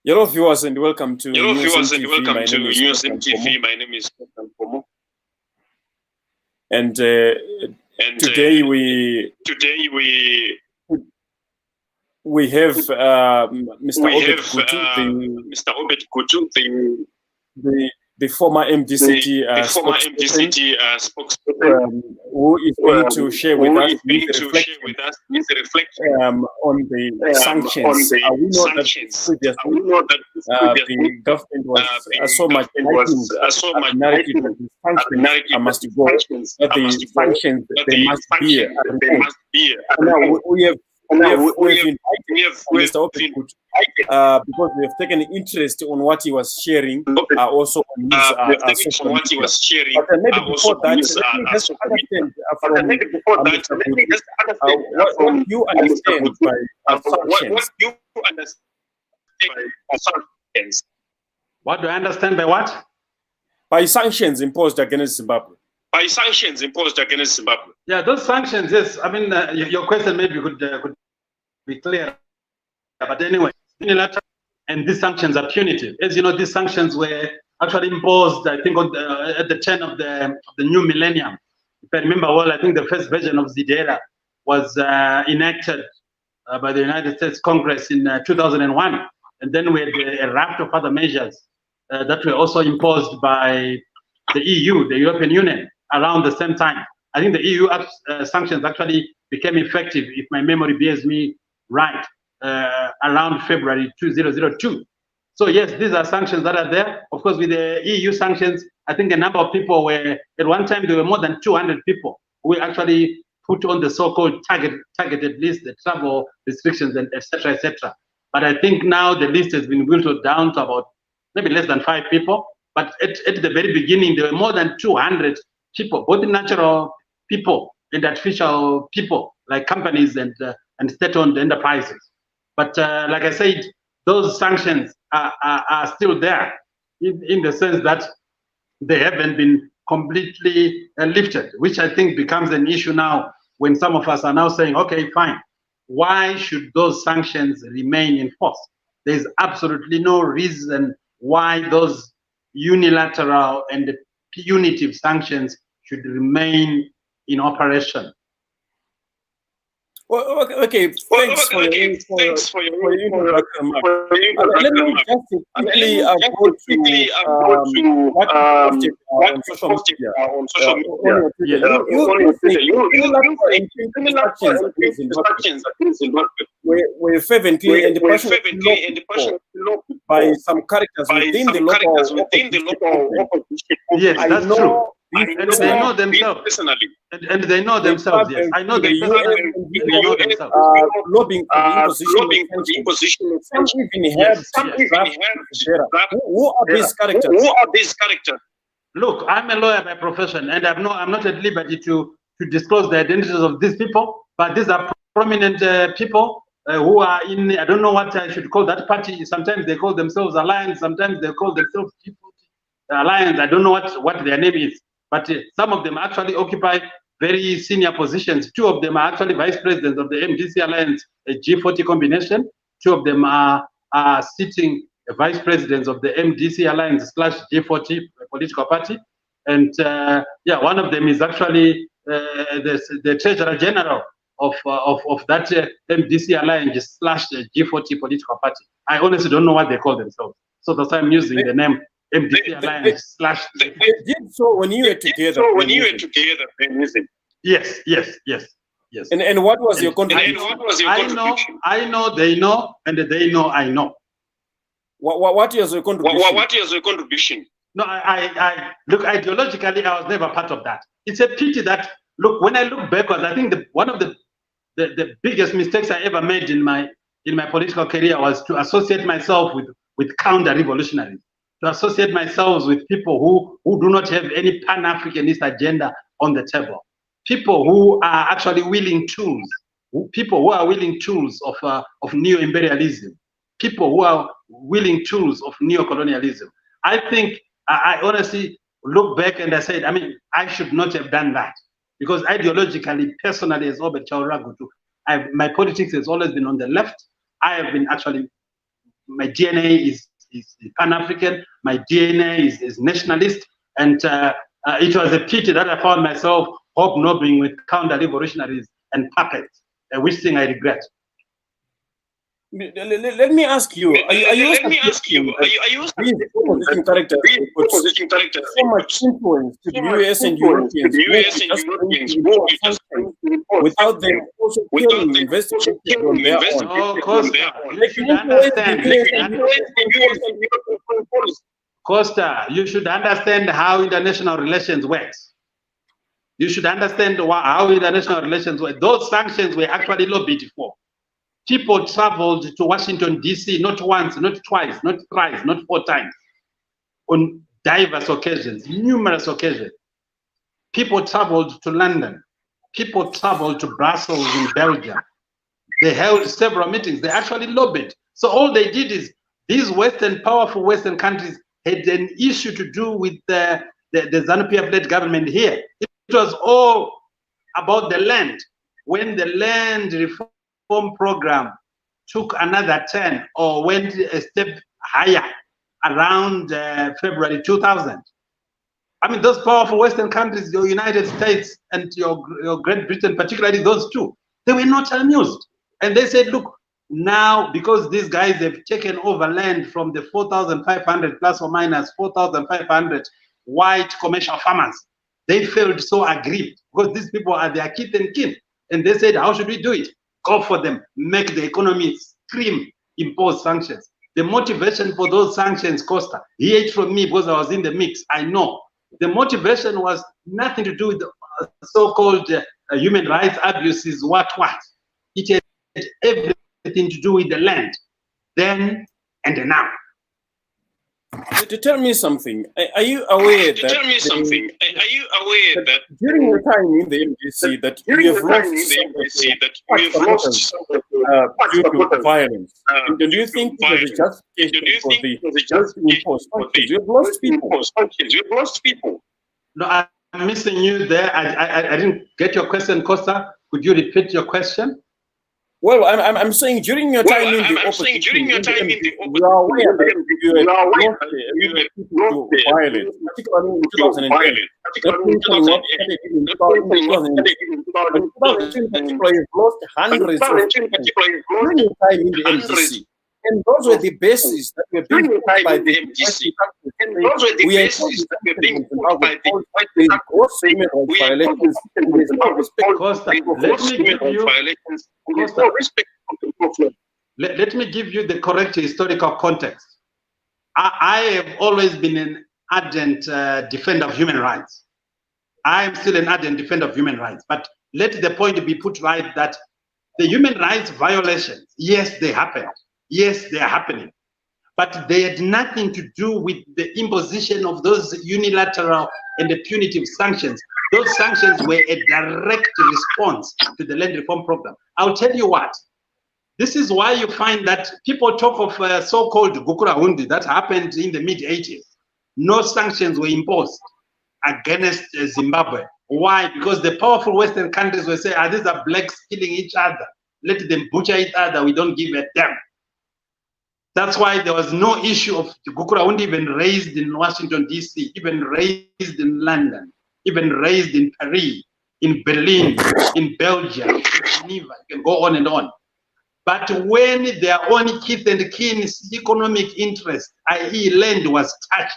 Hello viewers and welcome to Hello viewers and TV. welcome to News MTV. My name is Pomo. And today we have Mr. Obert Gutu, the former MDCT spokesperson, who is going to share with us his reflection on the sanctions. We know that the government was so much liking the narrative that the sanctions must go, that the sanctions they must be. Now we have invited Mr. Obert Gutu because we have taken interest on what he was sharing, also on his social media. But maybe before that, let me just understand what you understand by sanctions. What do I understand by what? By sanctions imposed against Zimbabwe. By sanctions imposed against Zimbabwe. Yeah, those sanctions, yes. I mean, your question maybe could be clear. But anyway, unilateral, and these sanctions are punitive. As you know, these sanctions were actually imposed, I think, at the turn of the new millennium. If I remember well, I think the first version of ZDERA was enacted by the United States Congress in 2001. And then we had a raft of other measures that were also imposed by the EU, the European Union, around the same time. I think the EU sanctions actually became effective, if my memory bears me right, around February 2002. So yes, these are sanctions that are there. Of course, with the EU sanctions, I think a number of people were, at one time, there were more than 200 people who actually put on the so-called targeted list, the travel restrictions, and et cetera, et cetera. But I think now the list has been whittled down to about maybe less than 5 people. But at the very beginning, there were more than 200 people, both natural people and artificial people, like companies and state-owned enterprises. But like I said, those sanctions are still there in the sense that they haven't been completely lifted, which I think becomes an issue now when some of us are now saying, okay, fine, why should those sanctions remain in force? There's absolutely no reason why those unilateral and punitive sanctions should remain in operation. Well, okay, thanks for your introduction, Mark. Let me just quickly go to what you posted on social media. We're fervently and passionately by some characters within the local opposition. Yes, that's true. And they know themselves personally. And they know themselves, yes. I know them personally. They know themselves. Lobbying for the imposition of sanctions. Some even have. Who are these characters? Look, I'm a lawyer by profession, and I'm not at liberty to disclose the identities of these people, but these are prominent people who are in, I don't know what I should call that party. Sometimes they call themselves Alliance, sometimes they call themselves Alliance. I don't know what their name is. But some of them actually occupy very senior positions. 2 of them are actually vice presidents of the MDC Alliance, a G40 combination. 2 of them are sitting vice presidents of the MDC Alliance / G40 political party. And yeah, one of them is actually the Treasurer General of that MDC Alliance / G40 political party. I honestly don't know what they call themselves. So that's why I'm using the name MDC Alliance / They did so when you were together. Yes. And what was your contribution? I know, they know, and they know I know. What was your contribution? No, I look, ideologically, I was never part of that. It's a pity that, look, when I look backwards, I think one of the biggest mistakes I ever made in my political career was to associate myself with counter-revolutionaries, to associate myself with people who do not have any Pan-Africanist agenda on the table, people who are actually willing tools, people who are willing tools of neo-imperialism, people who are willing tools of neo-colonialism. I think I honestly look back and I said, I mean, I should not have done that, because ideologically, personally, as Obert Gutu, my politics has always been on the left. I have been actually my DNA is Pan-African, my DNA is nationalist, and it was a pity that I found myself hobnobbing with counter-revolutionaries and puppets, which thing I regret. Let me ask you, are you opposition characters put so much influence to the US and Europeans without them also killing investigators on their own? Oh, Costa, you should understand. Costa, you should understand how international relations works. You should understand how international relations work. Those sanctions were actually lobbied for. People traveled to Washington, D.C. not once, not twice, not thrice, not 4 times, on diverse occasions, numerous occasions. People traveled to London. People traveled to Brussels in Belgium. They held several meetings. They actually lobbied. So all they did is these powerful Western countries had an issue to do with the ZANU-PF-led government here. It was all about the land. When the land reform program took another turn or went a step higher around February 2000. I mean, those powerful Western countries, your United States and your Great Britain, particularly those two, they were not amused. And they said, look, now because these guys have taken over land from the 4,500 plus or minus 4,500 white commercial farmers, they felt so aggrieved because these people are their kith and kin. And they said, how should we do it? Go for them, make the economy scream, impose sanctions. The motivation for those sanctions, Costa, hear it from me because I was in the mix, I know. The motivation was nothing to do with the so-called human rights abuses, what. It had everything to do with the land, then and now. To tell me something, are you aware that during your time in the MDC that you have lost due to violence? And do you think it was a justification for the just imposed sanctions? You have lost people. No, I'm missing you there. I didn't get your question, Costa. Could you repeat your question? Well, I'm saying during your time in the opposition, you are aware that you had lost violence, particularly in 2008. You've lost hundreds of people during your time in the MDC. And those were the bases that were being put by the MDC. We are told that the gross human rights violations, there is no respect. Let me give you the correct historical context. I have always been an ardent defender of human rights. I am still an ardent defender of human rights. But let the point be put right that the human rights violations, yes, they happened. Yes, they are happening. But they had nothing to do with the imposition of those unilateral and the punitive sanctions. Those sanctions were a direct response to the land reform program. I'll tell you what. This is why you find that people talk of so-called Gukurahundi that happened in the mid-80s. No sanctions were imposed against Zimbabwe. Why? Because the powerful Western countries were saying, these are blacks killing each other. Let them butcher each other. We don't give a damn. That's why there was no issue of Gukurahundi even raised in Washington, D.C., even raised in London, even raised in Paris, in Berlin, in Belgium, in Geneva. You can go on and on. But when their own kith and kin's economic interest, i.e. land, was touched,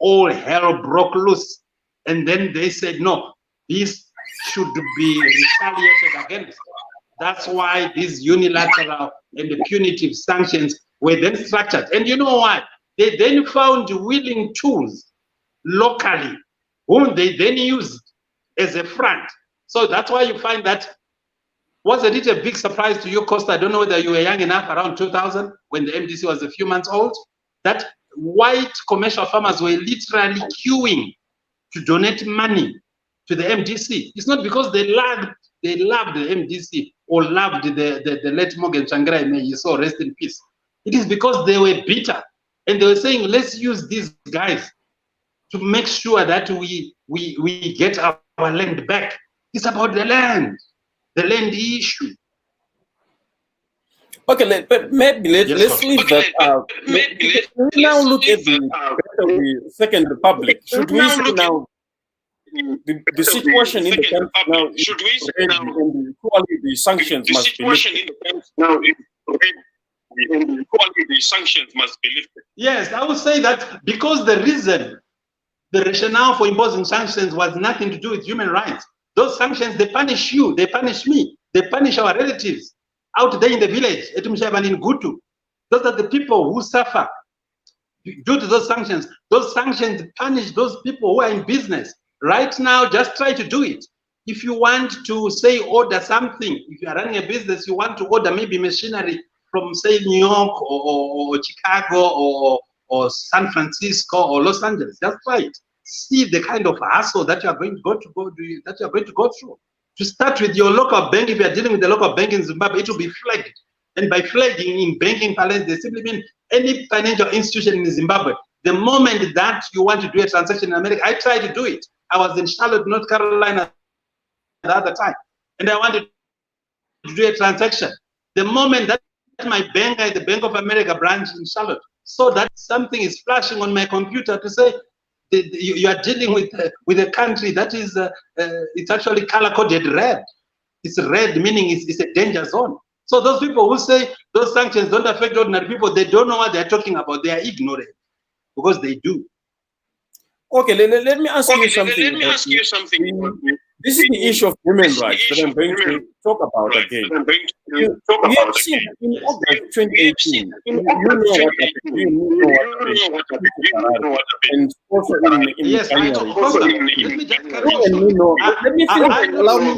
all hell broke loose. And then they said, no, this should be retaliated against. That's why these unilateral and the punitive sanctions were then structured. And you know what? They then found willing tools locally, whom they then used as a front. So that's why you find that, wasn't it a big surprise to you, Costa? I don't know whether you were young enough, around 2000, when the MDC was a few months old, that white commercial farmers were literally queuing to donate money to the MDC. It's not because they loved the MDC or loved the late Morgan Tsvangirai, may you so rest in peace. It is because they were bitter and they were saying, let's use these guys to make sure that we get our land back. It's about the land issue. Okay, but maybe let's leave that. Let's now look at the Second Republic. Should we see now the situation in the country now? Should we see now the sanctions must be lifted? The sanctions must be lifted. Yes, I would say that because the rationale for imposing sanctions was nothing to do with human rights. Those sanctions, they punish you, they punish me, they punish our relatives out there in the village, at Obert Gutu. Those are the people who suffer due to those sanctions. Those sanctions punish those people who are in business. Right now, just try to do it. If you want to, say, order something, if you are running a business, you want to order maybe machinery from, say, New York or Chicago or San Francisco or Los Angeles, just try it. See the kind of hassle that you are going to go through. To start with your local bank, if you are dealing with the local bank in Zimbabwe, it will be flagged. And by flagging in banking parlance, they simply mean any financial institution in Zimbabwe. The moment that you want to do a transaction in America, I tried to do it. I was in Charlotte, North Carolina the other time, and I wanted to do a transaction. The moment that my bank at the Bank of America branch in Charlotte saw that something is flashing on my computer to say you are dealing with a country that is it's actually color-coded red. It's red, meaning it's a danger zone. So those people who say those sanctions don't affect ordinary people, they don't know what they're talking about. They are ignorant, because they do. Okay, let me ask you something. This is the issue of human rights that I'm going to talk about again. You have seen in August 2018, you know what happened. And also in yes, January. Let me finish. Allow me.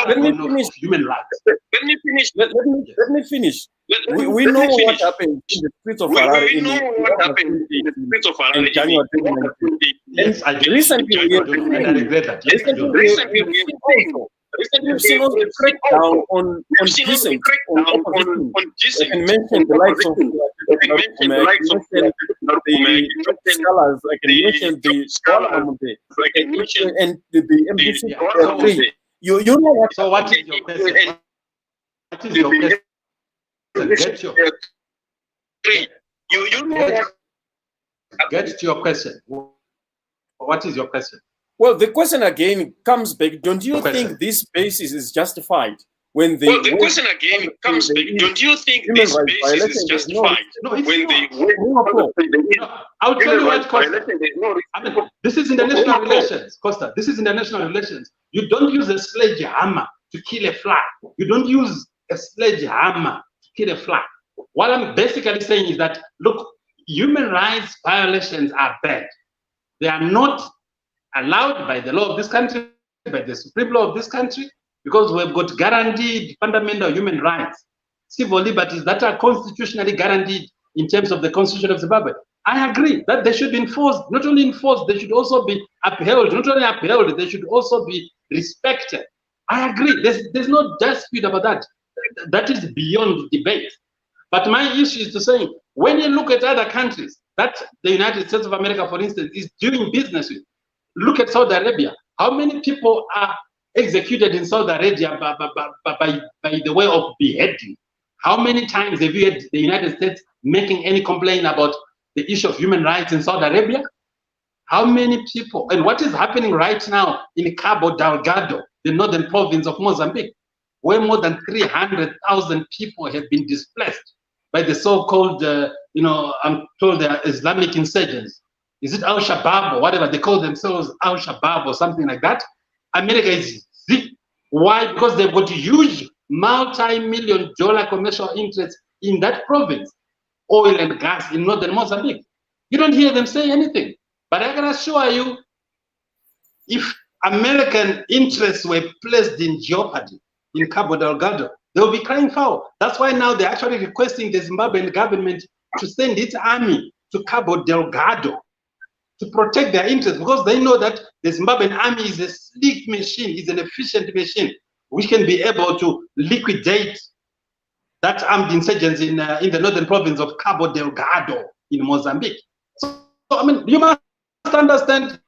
Let me finish. Human rights. Let me finish. We know what happened in the streets of Harare in January 2019. Yes, I do. Recently, we've seen also a crackdown on dissent, on opposition. I can mention the likes of the scholars, I can mention the scholar and the MDC. You know what? So what is your question? What is your question? Get to your question. What is your question? Well, the question again comes back. Don't you think this basis is justified? When the question again comes back. Don't you think this basis is justified? No, I'll tell you what, Costa. I mean, this is international relations, Costa. This is international relations. You don't use a sledgehammer to kill a fly. You don't use a sledgehammer to kill a fly. What I'm basically saying is that, look, human rights violations are bad. They are not allowed by the law of this country, by the supreme law of this country, because we've got guaranteed fundamental human rights, civil liberties that are constitutionally guaranteed in terms of the Constitution of Zimbabwe. I agree that they should be enforced. Not only enforced, they should also be upheld. Not only upheld, they should also be respected. I agree. There's no dispute about that. That is beyond debate. But my issue is to say, when you look at other countries that the United States of America, for instance, is doing business with, look at Saudi Arabia. How many people are executed in Saudi Arabia by the way of beheading? How many times have you had the United States making any complaint about the issue of human rights in Saudi Arabia? How many people? And what is happening right now in Cabo Delgado, the northern province of Mozambique, where more than 300,000 people have been displaced by the so-called, I'm told they are Islamic insurgents. Is it Al-Shabaab or whatever? They call themselves Al-Shabaab or something like that. America is sick. Why? Because they've got huge multi-million-dollar commercial interests in that province, oil and gas in northern Mozambique. You don't hear them say anything. But I can assure you, if American interests were placed in jeopardy in Cabo Delgado, they will be crying foul. That's why now they're actually requesting the Zimbabwean government to send its army to Cabo Delgado to protect their interests, because they know that the Zimbabwean army is a sleek machine, is an efficient machine, which can be able to liquidate that armed insurgents in the northern province of Cabo Delgado in Mozambique. So I mean, you must understand.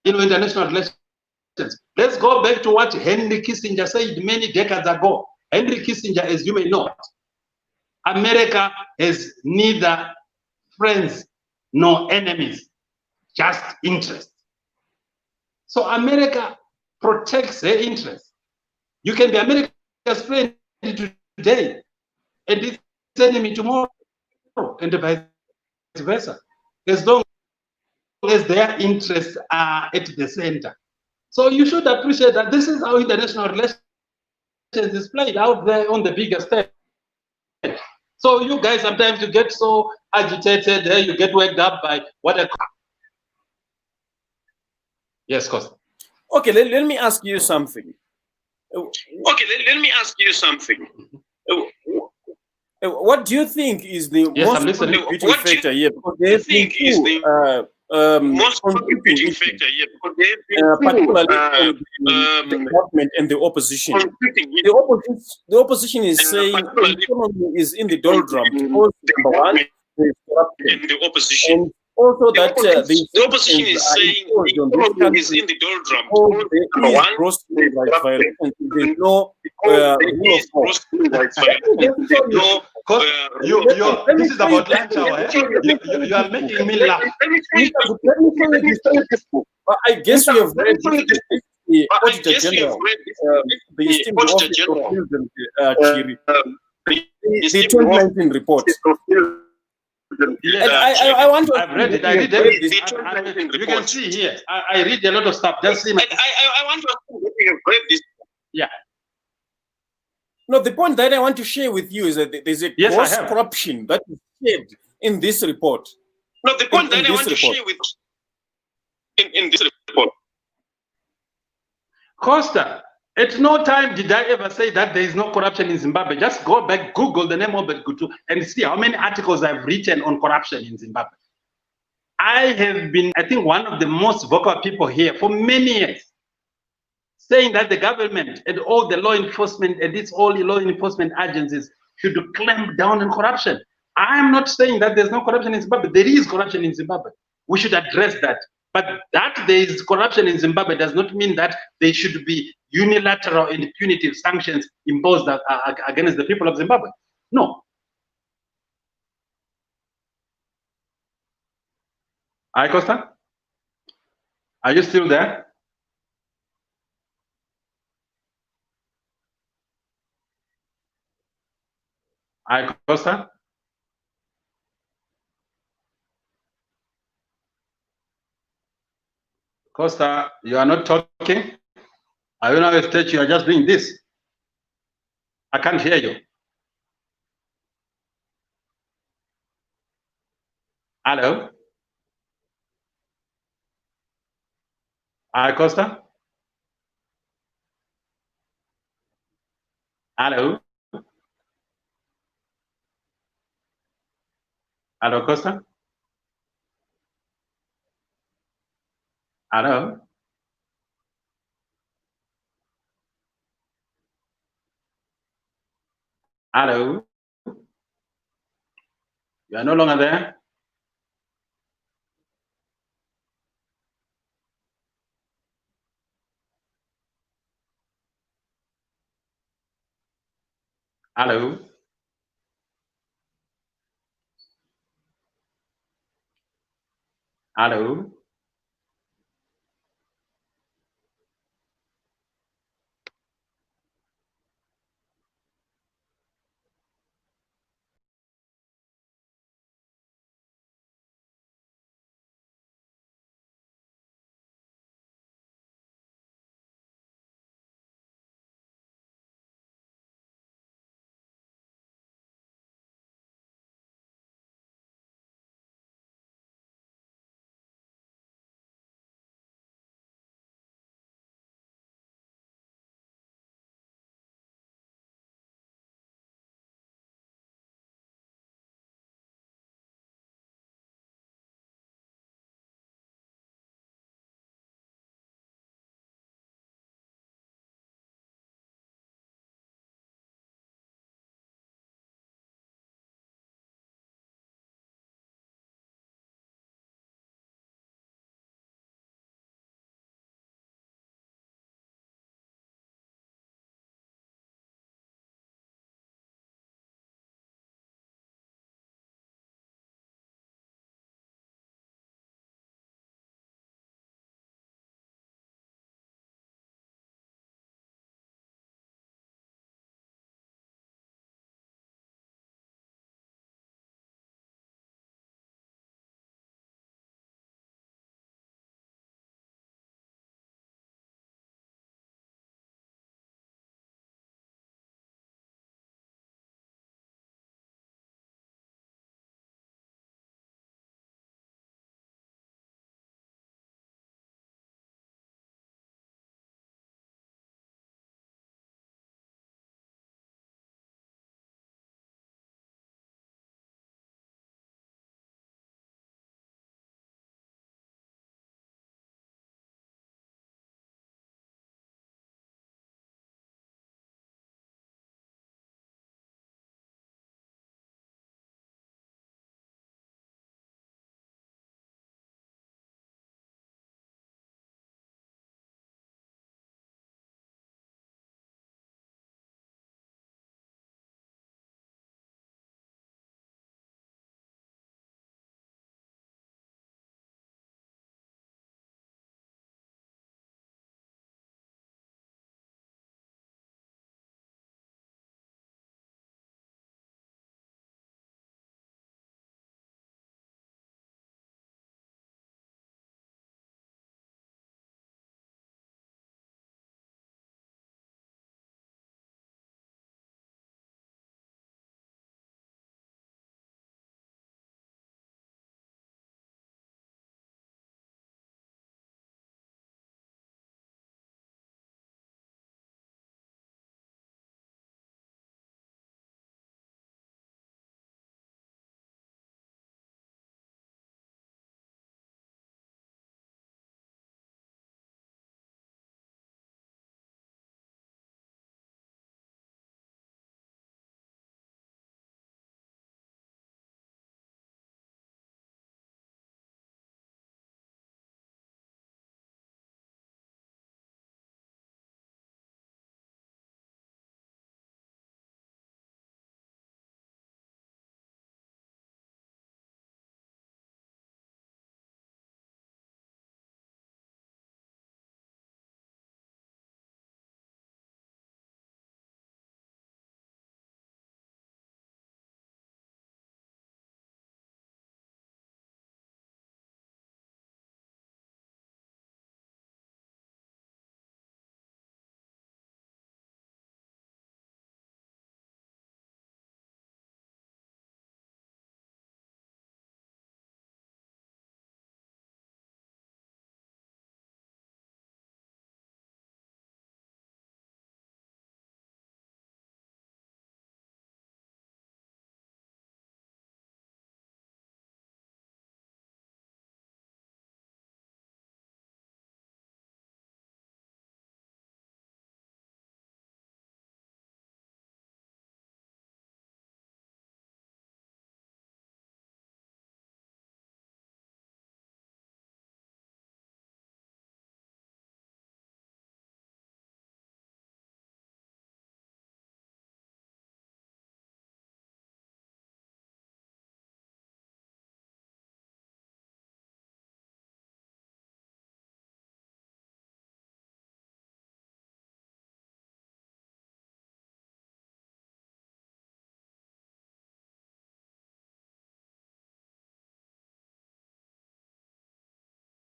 International relations. Let's go back to what Henry Kissinger said many decades ago. Henry Kissinger, as you may know, America has neither friends nor enemies, just interest. So America protects her interests. You can be America's friend today and its enemy tomorrow, and vice versa, as long as their interests are at the center. So you should appreciate that this is how international relations is played out there on the bigger stage. So you guys sometimes you get so agitated, you get worked up by what a... Yes, Costa. Okay, let me ask you something. Okay, let me ask you something. What do you think is the most contributing factor here? Because there have been most contributing factor here, particularly the government and the opposition. The opposition is saying the economy is in the doldrums because number one, there is corruption. And the opposition. And also that the opposition is saying the economy is in the doldrums. There is gross human rights violations. There's no rule of law. This is about lunch hour. You are making me laugh. I guess we have read the Auditor General, the esteemed office of President Chiri, the 2019 report. Yes, I want to. I've read it. I read everything. You can see here. I read a lot of stuff. Just see my. I want to have read this. Yeah. No, the point that I want to share with you is that there's a gross corruption that is shared in this report. No, the point that I want to share with in this report. Costa, at no time did I ever say that there is no corruption in Zimbabwe. Just go back, Google the name Obert Gutu, and see how many articles I've written on corruption in Zimbabwe. I have been, I think, one of the most vocal people here for many years, saying that the government and all the law enforcement and all law enforcement agencies should clamp down on corruption. I am not saying that there's no corruption in Zimbabwe. There is corruption in Zimbabwe. We should address that. But that there is corruption in Zimbabwe does not mean that there should be unilateral and punitive sanctions imposed against the people of Zimbabwe. No. Hi, Costa? Are you still there? Hi, Costa? Costa, you are not talking. I don't know if stage you are just doing this. I can't hear you. Hello? Hi, Costa? Hello? Hello, Costa? Hello? Hello? You are no longer there? Hello? Hello?